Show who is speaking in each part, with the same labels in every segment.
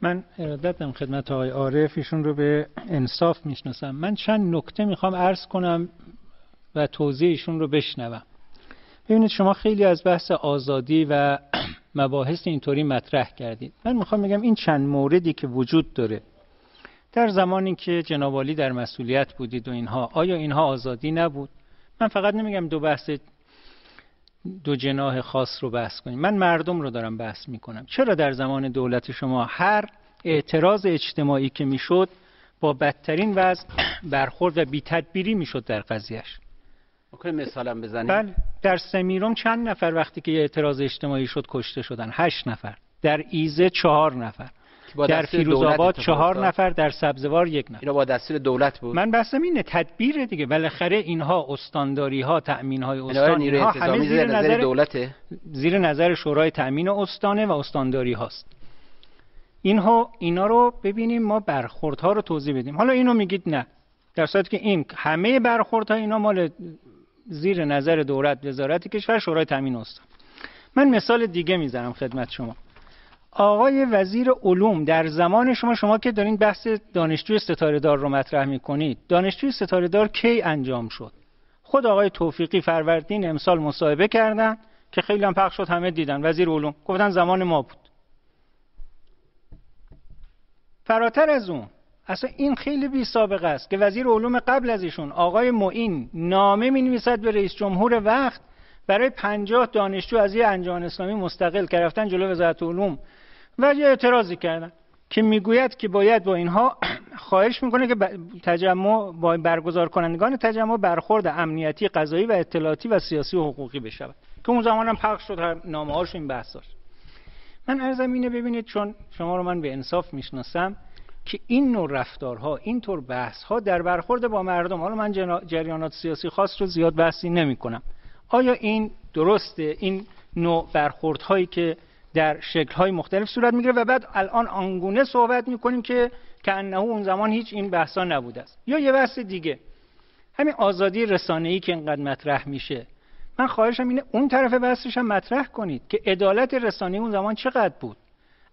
Speaker 1: من ارادت دارم خدمت آقای عارف، ایشون رو به انصاف میشناسم. من چند نکته میخوام عرض کنم و توضیح ایشون رو بشنوم. ببینید شما خیلی از بحث آزادی و مباحث اینطوری مطرح کردید. من میخوام بگم این چند موردی که وجود داره در زمانی که جناب عالی در مسئولیت بودید و اینها، آیا اینها آزادی نبود؟ من فقط نمیگم دو جناح خاص رو بحث کنیم، من مردم رو دارم بحث میکنم. چرا در زمان دولت شما هر اعتراض اجتماعی که میشد با بدترین وضع برخورد و بی تدبیری میشد در قضیهش؟
Speaker 2: ممکن مثالم بزنید؟
Speaker 1: بله، در سمیرم چند نفر وقتی که یه اعتراض اجتماعی شد کشته شدن؟ 8 نفر. در ایزه 4 نفر. در فیروزآباد 4 نفر. در سبزوار 1 نفر.
Speaker 2: اینا با دستور دولت بود؟
Speaker 1: من بحثم اینه، تدبیر دیگه. بالاخره اینها استانداری ها، تأمین های استانی ها همه زیر نظر
Speaker 2: دولته،
Speaker 1: زیر نظر شورای تأمین استانه و استانداری هاست. اینا رو ببینیم، ما برخوردها رو توضیح بدیم. حالا اینو میگید نه، در صورتی که این همه برخوردها اینا مال زیر نظر دولت، وزارت کشور، شورای تأمین استان. من مثال دیگه میذارم خدمت شما. آقای وزیر علوم در زمان شما که دارین بحث دانشجوی ستاره دار رو مطرح میکنید، دانشجوی ستاره دار کی انجام شد؟ خود آقای توفیقی فروردین امسال مصاحبه کردن که خیلی هم پخش شد، همه دیدن. وزیر علوم گفتن زمان ما بود. فراتر از اون، اصلا این خیلی بی سابقه است که وزیر علوم قبل از ایشون آقای معین نامه می‌نویسد به رئیس جمهور وقت برای 50 دانشجو از یه انجمن اسلامی مستقل که رفتن جلو وزارت علوم و یه اعتراضی کردن که میگوید که باید با اینها خواهش میکنه که تجمع با برگزار کنندگان تجمع برخورد امنیتی، قضایی و اطلاعاتی و سیاسی و حقوقی بشود، که اون زمان هم پخش شد نامه‌هاش، این بحثاش. من عرضم اینه، ببینید چون شما رو من به انصاف میشناسم که این نوع رفتارها، این طور بحث‌ها در برخورد با مردم، حالا من جریانات سیاسی خاص رو زیاد بحثی نمی‌کنم، آیا این درسته؟ این نوع برخوردهایی که در شکل‌های مختلف صورت می‌گیره و بعد الان آنگونه صحبت می‌کنیم که کأنه اون زمان هیچ این بحثا نبوده است. یا یه بحث دیگه، همین آزادی رسانه‌ای که اینقدر مطرح میشه، من خواهشم اینه اون طرف بحثش هم مطرح کنید که عدالت رسانه‌ای اون زمان چقدر بود.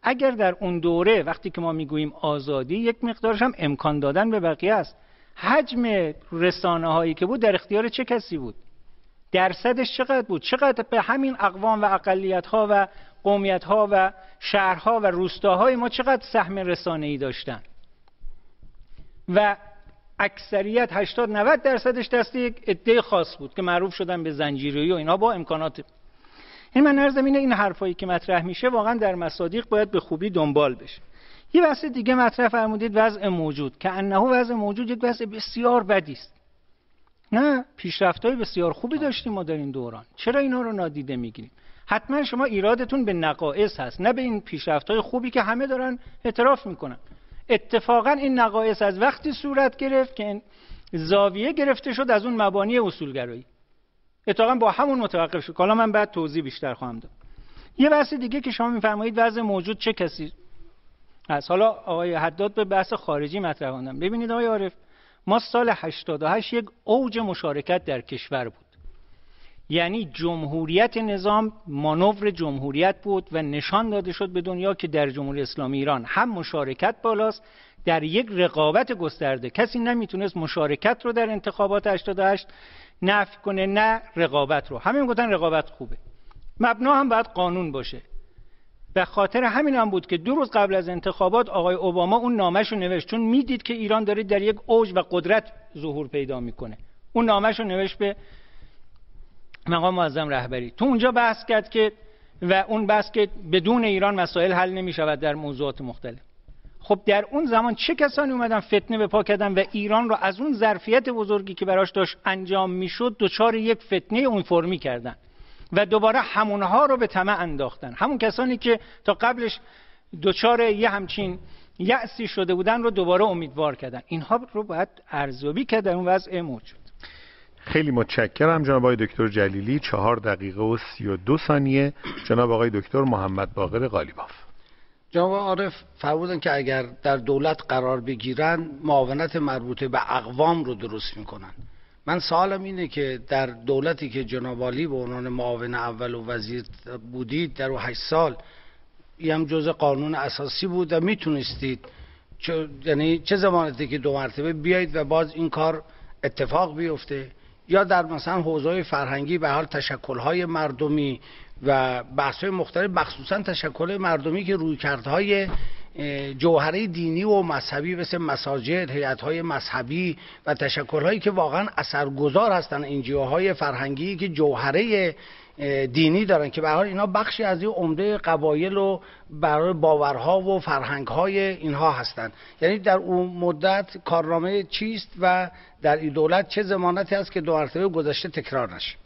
Speaker 1: اگر در اون دوره وقتی که ما میگوییم آزادی، یک مقدارش هم امکان دادن به بقیه است، حجم رسانه‌هایی که بود در اختیار چه کسی بود؟ درصدش چقدر بود؟ چقدر به همین اقوام و اقلیت‌ها و قومیت‌ها و شهرها و روستاهای ما چقدر سهم رسانه‌ای داشتن؟ و اکثریت 80-90 درصدش دست یک عده خاص بود که معروف شدن به زنجیرویی و اینا با امکانات. این من عرضم اینه، این حرفایی که مطرح میشه واقعا در مصادیق باید به خوبی دنبال بشه. یه بحث دیگه مطرح فرمودید، وضع موجود، که انه وضع موجود یک وضع بسیار بدی است. نه، پیشرفت‌های بسیار خوبی داشتیم ما در این دوران، چرا اینا رو نادیده میگیریم؟ حتما شما ایرادتون به نقایص هست، نه به این پیشرفت‌های خوبی که همه دارن اعتراف میکنن. اتفاقا این نقایص از وقتی صورت گرفت که این زاویه گرفته شد از اون مبانی اصولگرایی، اتفاقا با همون متوقف شد. حالا من بعد توضیح بیشتر خواهم داد. یه بحث دیگه که شما میفرمایید وضع موجود چه کسی هست. حالا آقای حداد به بحث خارجی مطرح کردن. ببینید آقای عارف، ما سال 88 یک اوج مشارکت در کشور بود، یعنی جمهوریت نظام مانور جمهوریت بود و نشان داده شد به دنیا که در جمهوری اسلامی ایران هم مشارکت بالاست در یک رقابت گسترده. کسی نمیتونست مشارکت رو در انتخابات 88 نفی کنه، نه رقابت رو. همه میگفتن رقابت خوبه، مبنا هم باید قانون باشه. به خاطر همین هم بود که 2 روز قبل از انتخابات آقای اوباما اون نامه‌شو نوشت، چون میدید که ایران داره در یک اوج و قدرت ظهور پیدا میکنه. اون نامه‌شو نوشت به مقام معظم رهبری. تو اونجا بحث کرد که و اون بحث که بدون ایران مسائل حل نمیشود در موضوعات مختلف. خب در اون زمان چه کسانی اومدن فتنه به پا کردن و ایران رو از اون ظرفیت بزرگی که براش داشت انجام میشد دچار یک فتنه اون فرمی کردن و دوباره همونها رو به طمع انداختن. همون کسانی که تا قبلش دچار یه همچین یأسی شده بودن رو دوباره امیدوار کردن. اینها رو باید ارزیابی کرد در اون وضع موجود.
Speaker 3: خیلی متشکرم جناب آقای دکتر جلیلی. 4 دقیقه و 32 ثانیه جناب آقای دکتر محمد باقر قالیباف.
Speaker 4: جناب عارف فرمودن که اگر در دولت قرار بگیرن معاونت مربوطه به اقوام رو درست میکنن. من سوالم اینه که در دولتی که جناب عالی به عنوان معاون اول و وزیر بودید در 8 سال این هم جزء قانون اساسی بود و میتونستید یعنی چه ضمانتی که 2 مرتبه بیایید و باز این کار اتفاق بیفته، یا در مثلا حوزه‌های فرهنگی به حال تشکل‌های مردمی و بحث‌های مختلف، مخصوصا تشکل مردمی که رویکردهای جوهره دینی و مذهبی مثل مساجد، هیئت‌های مذهبی و تشکل‌هایی که واقعا اثرگذار هستن، انجیوهای فرهنگی که جوهره دینی دارن، که به هر حال اینا بخشی از این عمده قبایل و برای باورها و فرهنگ‌های اینها هستند. یعنی در اون مدت کارنامه چیست و در این دولت چه ضمانتی هست که 2 مرتبه گذشته تکرار نشه؟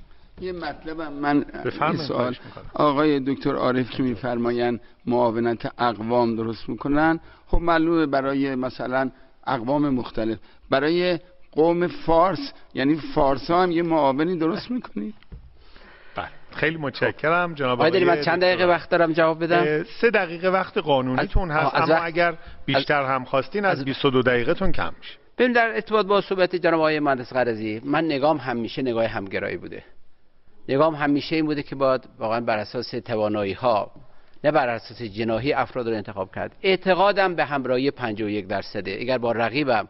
Speaker 5: یه مطلب من این سوال آقای دکتر عارف که میفرمایند معاونت اقوام درست میکنن، خب معلومه برای مثلا اقوام مختلف، برای قوم فارس یعنی فارس هم یه معاونی درست میکنید؟
Speaker 3: بله خیلی متشکرم جناب
Speaker 2: آقای. من چند دقیقه وقت دارم جواب بدم؟
Speaker 3: 3 دقیقه وقت قانونیتون هست، اما اگر بیشتر هم خواستین از 22 دقیقه‌تون کم میشه.
Speaker 2: ببین در ارتباط با صحبت جناب آقای مهندس قرضی، من نگام همیشه نگاه همگرایی بوده. نگام همیشه این بوده که باید واقعا بر اساس توانایی ها نه بر اساس جناحی افراد رو انتخاب کرد. اعتقادم به همراهی 51%. اگر با رقیبم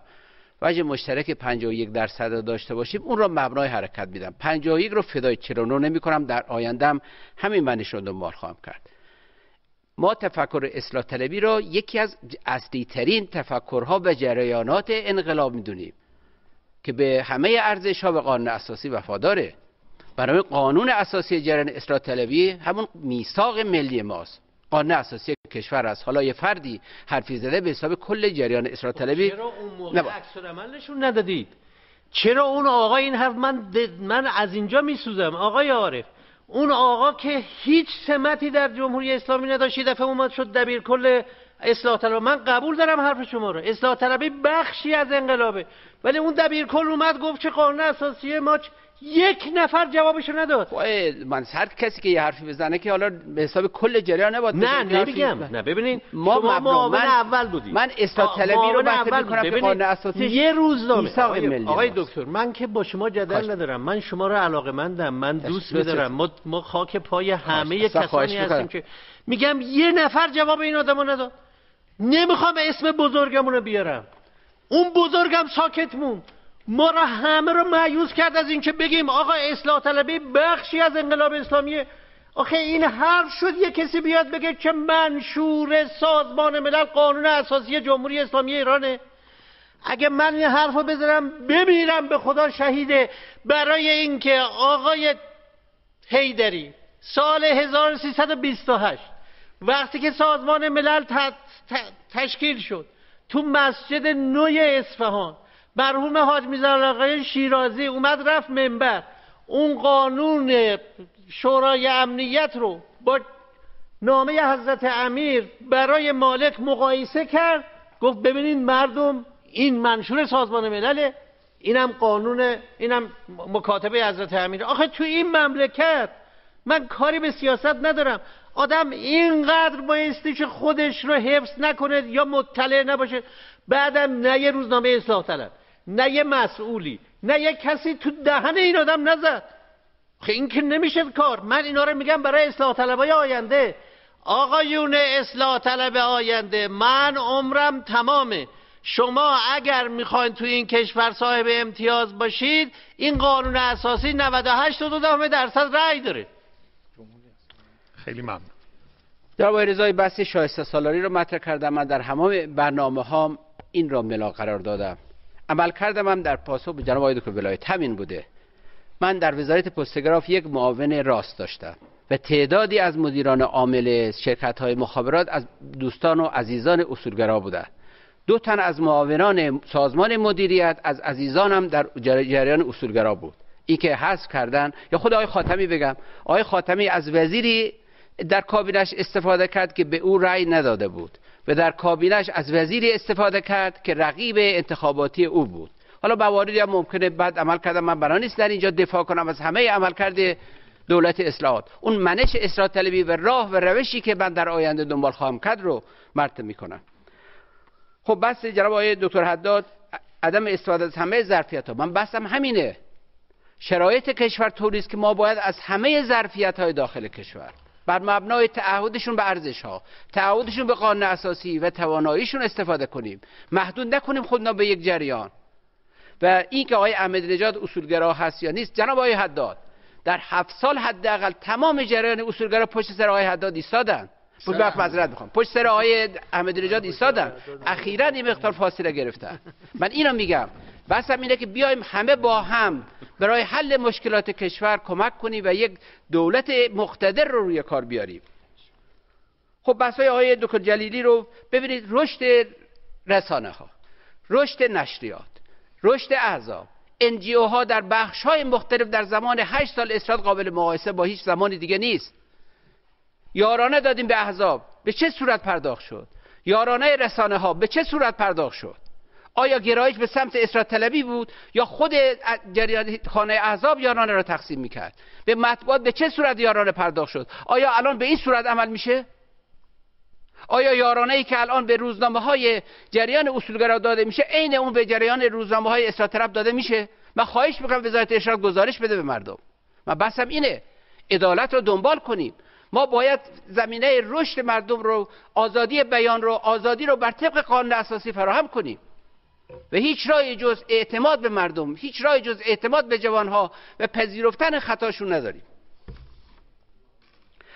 Speaker 2: وجه مشترک 51% داشته باشیم اون رو مبنای حرکت میدم. 51 رو فدای 49 نمی‌کنم. در آیندهم همین معنیش رو دنبال خواهم کرد. ما تفکر اصلاح طلبی رو یکی از اصلی ترین تفکرها و جریانات انقلاب میدونیم که به همه ارزش‌ها و قانون اساسی وفاداره. برای قانون اساسی جریان اصلاح طلبی همون میثاق ملی ماست، قانون اساسی کشور است. حالا یه فردی حرفی زده به حساب کل جریان اصلاح طلبی،
Speaker 6: چرا اون موقع عکس العمل نشون ندادید؟ چرا اون آقا این حرف من از اینجا میسوزم آقای عارف، اون آقا که هیچ سمتی در جمهوری اسلامی نداشت دفعه اومد شد دبیر کل اصلاح طلب. من قبول دارم حرف شما رو، اصلاح طلبی بخشی از انقلابه، ولی اون دبیر کل اومد گفت چه قانون اساسی ما، 1 نفر جوابشو نداد.
Speaker 2: من هر کسی که یه حرفی بزنه که حالا به حساب کل جریان نباید
Speaker 6: نه نمیگم. نه ببینین
Speaker 2: ما
Speaker 6: معاون اول بودیم.
Speaker 2: من اصلاح طلبی رو بحث می‌کنم که قانون اساسی
Speaker 6: یه روزنامه آقای دکتر، من که با شما جدل ندارم، من شما رو علاقه‌مندم، من دوست می‌دارم، ما خاک پای همه کسانی هستیم که میگم 1 نفر جواب این آدمو نداد. نمیخوام اسم بزرگمون رو بیارم، اون بزرگم ساکت موند. ما را همه رو مایوس کرد از این که بگیم آقا اصلاح طلبی بخشی از انقلاب اسلامیه. آخه این حرف شد یه کسی بیاد بگه که منشور سازمان ملل قانون اساسی جمهوری اسلامی ایرانه؟ اگه من این حرفو بذارم بمیرم به خدا شهیده، برای اینکه آقای حیدری سال 1328 وقتی که سازمان ملل تشکیل شد تو مسجد نوی اصفهان، مرحوم حاج میرزا آقای شیرازی اومد رفت منبر، اون قانون شورای امنیت رو با نامه حضرت امیر برای مالک مقایسه کرد، گفت ببینید مردم این منشور سازمان ملله، اینم قانون، اینم مکاتبه حضرت امیر. آخه تو این مملکت من کاری به سیاست ندارم، آدم اینقدر بایستی که خودش رو حفظ نکنه یا مطلع نباشه، بعدم نه یه روزنامه اصلاح طلب، نه یه مسئولی، نه یه کسی تو دهن این آدم نزد. خب این که نمیشه کار. من اینا رو میگم برای اصلاح طلبای آینده. آقایون اصلاح طلب آینده، من عمرم تمامه. شما اگر میخواین تو این کشور صاحب امتیاز باشید، این قانون اساسی 98.2% رأی داره.
Speaker 3: خیلی ممنون.
Speaker 2: در آقای رضای بحث شایسته سالاری رو مطرح کردم. من در همه برنامه‌هام این را ملاک قرار دادم. عمل کردم هم در پاسخ به جناب آقای دکتر ولایت همین بوده. من در وزارت پست تلگراف یک معاون راست داشتم و تعدادی از مدیران عامل شرکت‌های مخابرات از دوستان و عزیزان اصولگرا بودند. 2 تن از معاونان سازمان مدیریت از عزیزانم در جریان اصولگرا بود. این که حذف کردن، یا خود آقای خاتمی بگم، آقای خاتمی از وزیری در کابینش استفاده کرد که به او رأی نداده بود و در کابینش از وزیری استفاده کرد که رقیب انتخاباتی او بود. حالا مواردی هم ممکنه بد عمل کردم، من بنا نیست در اینجا دفاع کنم از همه عملکرد دولت اصلاحات. اون منش اصلاح طلبی و راه و روشی که من در آینده دنبال خواهم کرد رو مرتب میکنم. خب بس جناب آقای دکتر حداد عدم استفاده از همه ظرفیت‌ها، من بحثم همینه. شرایط کشور طوری است که ما باید از همه ظرفیت‌های داخل کشور بر مبنای تعهدشون به ارزش‌ها، تعهدشون به قانون اساسی و تواناییشون استفاده کنیم، محدود نکنیم خودنا به یک جریان. و این که آقای احمدی نژاد اصولگرا هست یا نیست، جناب آقای حداد در 7 سال حداقل تمام جریان اصولگرا پشت سر آقای حداد ایستادن. پشت سر آقای احمدی نژاد ایستادن، اخیراً این مقدار فاصله گرفتن. من اینو میگم، بحثم اینه که بیایم همه با هم برای حل مشکلات کشور کمک کنیم و یک دولت مقتدر رو روی کار بیاریم. خب بحث‌های آقای دکتر جلیلی رو ببینید، رشد رسانه ها، رشد نشریات، رشد احزاب، NGO ها در بخش‌های مختلف در زمان 8 سال اصلاحات قابل مقایسه با هیچ زمانی دیگه نیست. یارانه دادیم به احزاب، به چه صورت پرداخت شد؟ یارانه رسانه ها به چه صورت پرداخت شد؟ آیا گرایش به سمت اصلاح طلبی بود یا خود جریان خانه احزاب یارانه را تقسیم میکرد؟ به مطبوعات به چه صورت یارانه پرداخت شد؟ آیا الان به این صورت عمل میشه؟ آیا یارانه ای که الان به روزنامه های جریان اصولگرا داده میشه عین اون به جریان روزنامه های اصلاح طلب داده میشه؟ من خواهش میکنم وزارت ارشاد گزارش بده به مردم. من بحثم اینه، عدالت رو دنبال کنیم. ما باید زمینه رشد مردم رو، آزادی بیان رو، آزادی رو بر طبق قانون اساسی فراهم کنیم و هیچ راهی جز اعتماد به مردم، هیچ راهی جز اعتماد به جوانها و پذیرفتن خطاشون نداریم.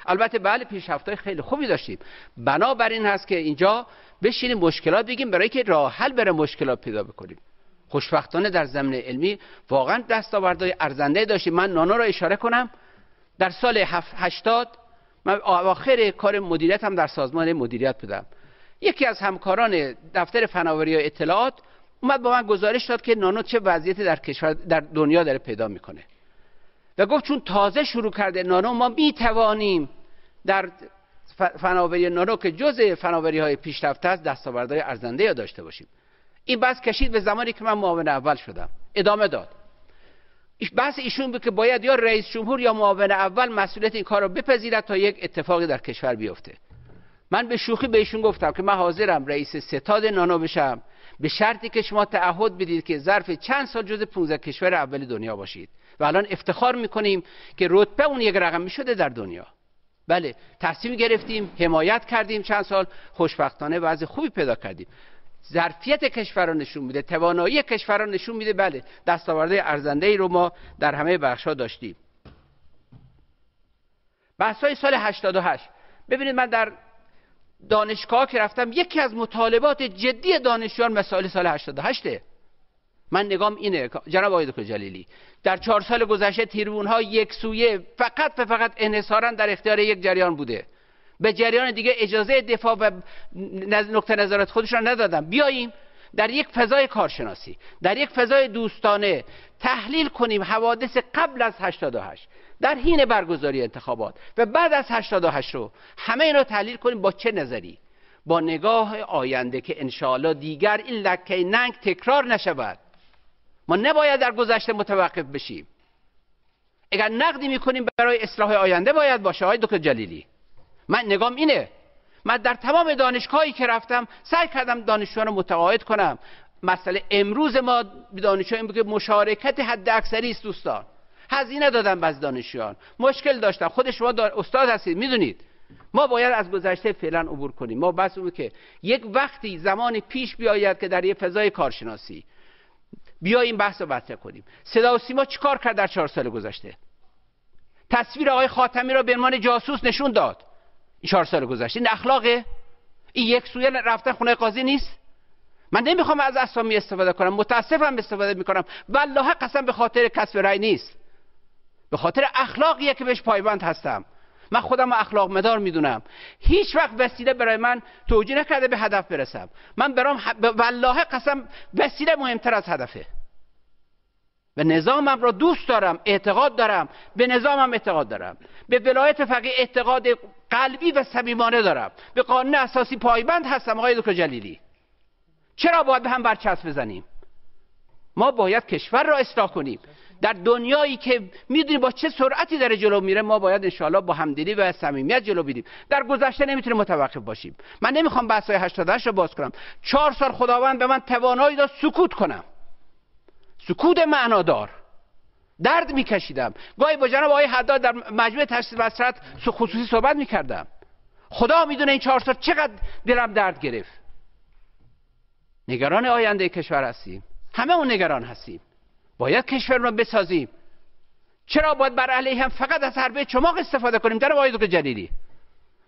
Speaker 2: البته بله پیشرفت‌های خیلی خوبی داشتیم، بنابراین هست که اینجا بشینیم مشکلات بگیم برای که راه حل برای مشکلات پیدا بکنیم. خوشبختانه در زمینه علمی واقعا دستاوردهای ارزنده داشتیم. من نانو را اشاره کنم، در سال 80 من آخر کار مدیریت هم در سازمان مدیریت بودم. یکی از همکاران دفتر فناوری و اطلاعات اومد با من گزارش داد که نانو چه وضعیتی در کشور، در دنیا داره پیدا میکنه و گفت چون تازه شروع کرده نانو، ما میتوانیم در فناوری نانو که جزء فناوری های پیشرفته است دستاوردهای ارزنده یا داشته باشیم. این بحث کشید به زمانی که من معاون اول شدم، ادامه داد. بحث ایشون بود که باید یا رئیس جمهور یا معاون اول مسئولیت این کار رو بپذیرد تا یک اتفاقی در کشور بیفته. من به شوخی به ایشون گفتم که من حاضرم رئیس ستاد نانو بشم به شرطی که شما تعهد بدید که ظرف چند سال جز 15 کشور اول دنیا باشید. و الان افتخار میکنیم که رتبه اون یک رقمی شده در دنیا. بله تصمیم گرفتیم، حمایت کردیم، چند سال خوشبختانه وضع خوبی پیدا کردیم. ظرفیت کشور را نشون میده، توانایی کشور را نشون میده. بله دستاوردهای ارزنده‌ای رو ما در همه بخش‌ها داشتیم. بحث‌های سال 88 ببینید، من در دانشگاه که رفتم یکی از مطالبات جدی دانشجویان مسائل سال 88 من نگام اینه جناب آقای دکتر جلیلی، در 4 سال گذشته تریبون‌ها یک سویه فقط و فقط انحصاراً در اختیار یک جریان بوده، به جریان دیگه اجازه دفاع و نقطه نظرات خودشون ندادن. بیاییم در یک فضای کارشناسی، در یک فضای دوستانه تحلیل کنیم حوادث قبل از 88 در حین برگزاری انتخابات و بعد از 88 رو همه اینا تحلیل کنیم. با چه نظری؟ با نگاه آینده که انشاءالله دیگر این لکه ننگ تکرار نشود. ما نباید در گذشته متوقف بشیم. اگر نقدی میکنیم برای اصلاح آینده باید باشه. آقای دکتر جلیلی، من نگام اینه. من در تمام دانشگاهی که رفتم سعی کردم دانشجویان رو متقاعد کنم. مسئله امروز ما دانشجویان بود که مشارکت حد اکثری است. دوستان هزینه دادن بعضی دانشجویان، مشکل داشتن. خود شما استاد هستید، میدونید. ما باید از گذشته فعلا عبور کنیم. ما بس اون که یک وقتی زمان پیش بیاید که در یک فضای کارشناسی بیاییم بحث رو مطرح کنیم. صدا و سیما چیکار کرد در 4 سال گذشته؟ تصویر آقای خاتمی را به عنوان جاسوس نشون داد. این 4 سال گذشته این اخلاقه؟ این یک سویه رفتن خونه قاضی نیست؟ من نمیخوام از اسامی استفاده کنم، متاسفم استفاده میکنم. والله قسم به خاطر کسب رأی نیست، به خاطر اخلاقیه که بهش پایبند هستم. من خودم اخلاق مدار میدونم. هیچ وقت وسیله برای من توجیه نکرده به هدف برسم. من برام والله قسم وسیله مهمتر از هدفه. و نظامم را دوست دارم، اعتقاد دارم، به نظامم اعتقاد دارم، به ولایت فقیه اعتقاد قلبی و صمیمانه دارم، به قانون اساسی پایبند هستم. آقای دکتر جلیلی، چرا باید به هم برچسب بزنیم؟ ما باید کشور را اصلاح کنیم. در دنیایی که میدونیم با چه سرعتی داره جلو میره، ما باید انشاءالله با همدلی و صمیمیت جلو بریم. در گذشته نمیتونیم متوقف باشیم. من نمیخوام بحث‌های 88 رو باز کنم. 4 سال خداوند به من توانایی داد سکوت کنم، سکوت معنادار. درد میکشیدم. گاهی با جناب آقای حداد در مجمع تشخیص مسلحت خصوصی صحبت میکردم. خدا میدونه این 4 سال چقدر دلم درد گرفت. نگران آینده کشور هستیم، همه اون نگران هستیم. باید کشور رو بسازیم. چرا باید بر علیه هم فقط از حربه چماق استفاده کنیم؟ جناب آقای دکتر جلیلی،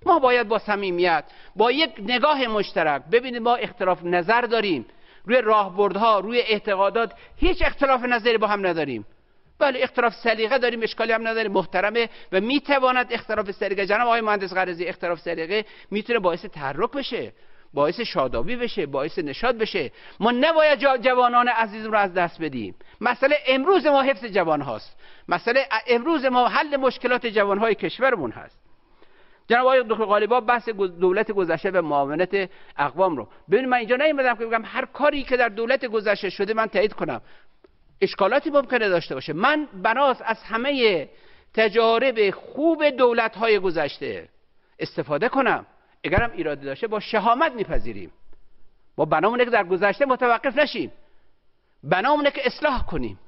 Speaker 2: ما باید با صمیمیت، با یک نگاه مشترک ببینید ما اختلاف نظر داریم روی راهبردها، روی اعتقادات، هیچ اختلاف نظری با هم نداریم. بله اختلاف سلیقه داریم، اشکالی هم نداریم، محترمه و میتواند اختلاف سلیقه، جناب آقای مهندس قرضی، اختلاف سلیقه میتونه باعث تحرک بشه، باعث شادابی بشه، باعث نشاط بشه. ما نباید جوانان عزیز رو از دست بدیم. مسئله امروز ما حفظ جوان هاست، مسئله امروز ما حل مشکلات جوانهای کشورمون هست. جناب آقای دکتر غالیبا بحث دولت گذشته و معاونت اقوام رو ببینید، من اینجا نیومدم که بگم هر کاری که در دولت گذشته شده من تایید کنم. اشکالاتی ممکنه داشته باشه. من بناس از همه تجارب خوب دولت‌های گذشته استفاده کنم. اگرم ایرادی داشته با شهامت میپذیریم. با بنامونه که در گذشته متوقف نشیم. بنامونه که اصلاح کنیم.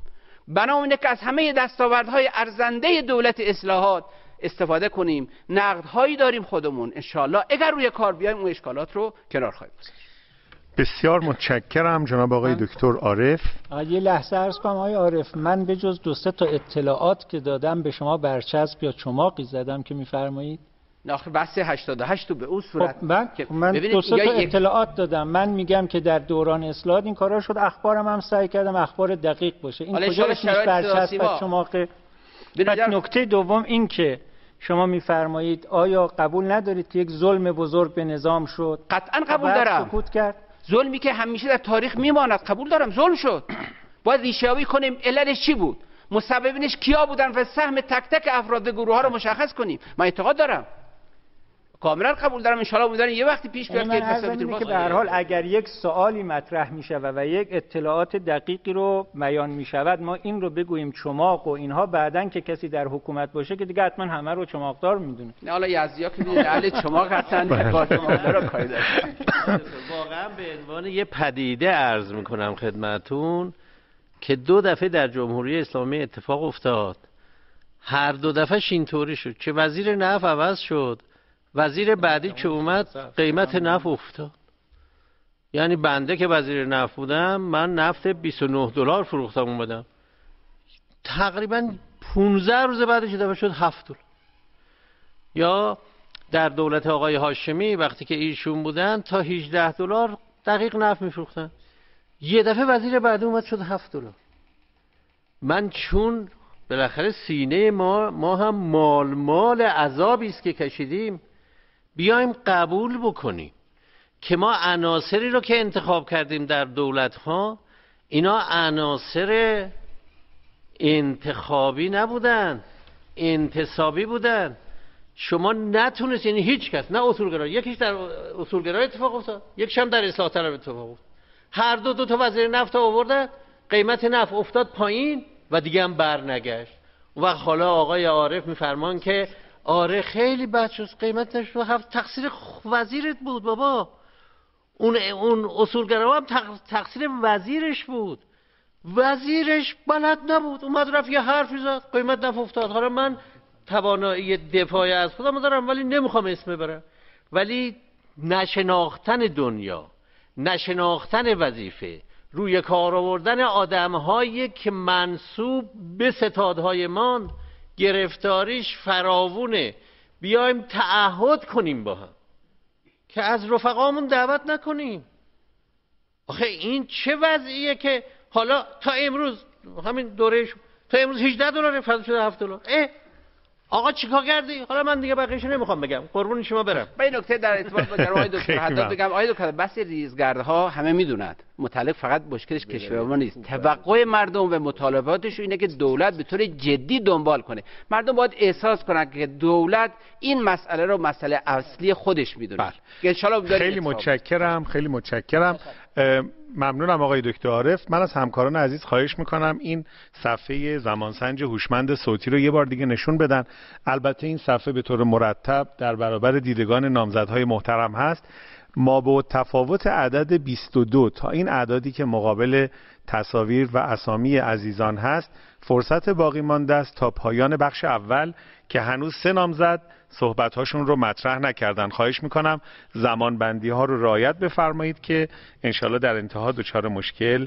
Speaker 2: بنامونه که از همه دستاوردهای ارزنده دولت اصلاحات استفاده کنیم. نقدهایی داریم خودمون. انشالله اگر روی کار بیایم اون اشکالات رو کنار خواهیم گذاشت.
Speaker 3: بسیار متشکرم جناب آقای دکتر عارف.
Speaker 1: یه لحظه عرض کنم آقای عارف، من به جز 2-3 تا اطلاعات که دادم به شما برچسب یا چماقی زدم که میفرمایید؟
Speaker 2: آخه بحث 88 تو به اون صورت
Speaker 1: من 2-3 تا اطلاعات دادم. من میگم که در دوران اصلاحات این کارا شد. اخبارم هم سعی کردم اخبار دقیق باشه. این کجا اسمش برچسب و چماقه؟ بعد نکته دوم این که شما میفرمایید آیا قبول ندارید که یک ظلم بزرگ به نظام شد؟
Speaker 2: قطعا قبول دارم.
Speaker 1: سکوت کرد.
Speaker 2: ظلمی که همیشه در تاریخ میماند قبول دارم. ظلم شد. باید ریشه‌یابی کنیم علتش چی بود، مسببینش کیا بودن و سهم تک تک افراد گروه ها رو مشخص کنیم. من اعتقاد دارم، کاملا قبول دارم. ان شاء الله امیدوارم یه وقتی پیش بیاد
Speaker 1: که به هر حال اگر یک سوالی مطرح میشه و یک اطلاعات دقیقی رو بیان میشود ما این رو بگوییم چماق و اینها، بعدن که کسی در حکومت باشه که دیگه حتما همه رو چماقدار میدونه.
Speaker 2: نه حالا یزدیا که میدونه اهل چماق هستن چماقدار کاری داره.
Speaker 6: واقعا به عنوان یه پدیده عرض میکنم خدمتتون که 2 دفعه در جمهوری اسلامی اتفاق افتاد. هر 2 دفعهش اینطوری شد که وزیر نفت عوض شد، وزیر بعدی که اومد قیمت نفت افتاد. یعنی بنده که وزیر نفت بودم من نفت $29 فروختم اومدم، تقریبا 15 روز بعدش دفعه شد $7. یا در دولت آقای هاشمی وقتی که ایشون بودن تا $18 دقیق نفت میفروختن، یه دفعه وزیر بعدی اومد شد $7. من چون بالاخره سینه ما هم مال عذابی است که کشیدیم، بیایم قبول بکنیم که ما عناصری رو که انتخاب کردیم در دولت‌ها اینا عناصر انتخابی نبودن، انتصابی بودن. شما نتونست، یعنی هیچ کس، نه اصولگرا، یکیش در اصولگرا اتفاق افتاد، یکیش هم در اصلاح طلب اتفاق افتاد. هر دو تا وزیر نفت آوردن، قیمت نفت افتاد پایین و دیگه هم برنگشت. و حالا آقای عارف میفرمان که آره خیلی بد شد قیمت نشد، تقصیر وزیرت بود بابا. اون اصولگرا هم تقصیر وزیرش بود، وزیرش بلد نبود، اومد رفت یه حرفی زد قیمت نفت افتاد. حالا من توانایی دفاعی از خودم دارم ولی نمیخوام اسم ببرم، ولی نشناختن دنیا، نشناختن وظیفه، روی کار آوردن آدم‌هایی که منسوب به ستادهایمان گرفتاریش فراوونه. بیایم تعهد کنیم با هم که از رفقامون دعوت نکنیم. آخه این چه وضعیه که حالا تا امروز همین دورهش تا امروز $18 فرض شده $7. آقا چیکار کردی؟ حالا من دیگه بقیه‌شو نمیخوام بگم، قربون شما برم.
Speaker 2: با این نکته در ارتباط با جناب آقای دکتر حداد بگم، آقای دکتر بس ریزگردها همه میدونند، متعلق فقط مشکلش کشور ما نیست. توقع مردم و مطالباتش اینه که دولت به طور جدی دنبال کنه. مردم باید احساس کنن که دولت این مسئله رو مسئله اصلی خودش میدونه.
Speaker 3: خیلی متشکرم، خیلی متشکرم. ممنونم آقای دکتر عارف. من از همکاران عزیز خواهش میکنم این صفحه زمانسنج هوشمند صوتی رو یه بار دیگه نشون بدن. البته این صفحه به طور مرتب در برابر دیدگان نامزدهای محترم هست. ما با تفاوت عدد 22 تا این اعدادی که مقابل تصاویر و اسامی عزیزان هست فرصت باقی مانده است تا پایان بخش اول که هنوز 3 نامزد صحبت‌هاشون رو مطرح نکردن. خواهش میکنم زمان بندی ها رو رعایت بفرمایید که انشالله در انتها دچار مشکل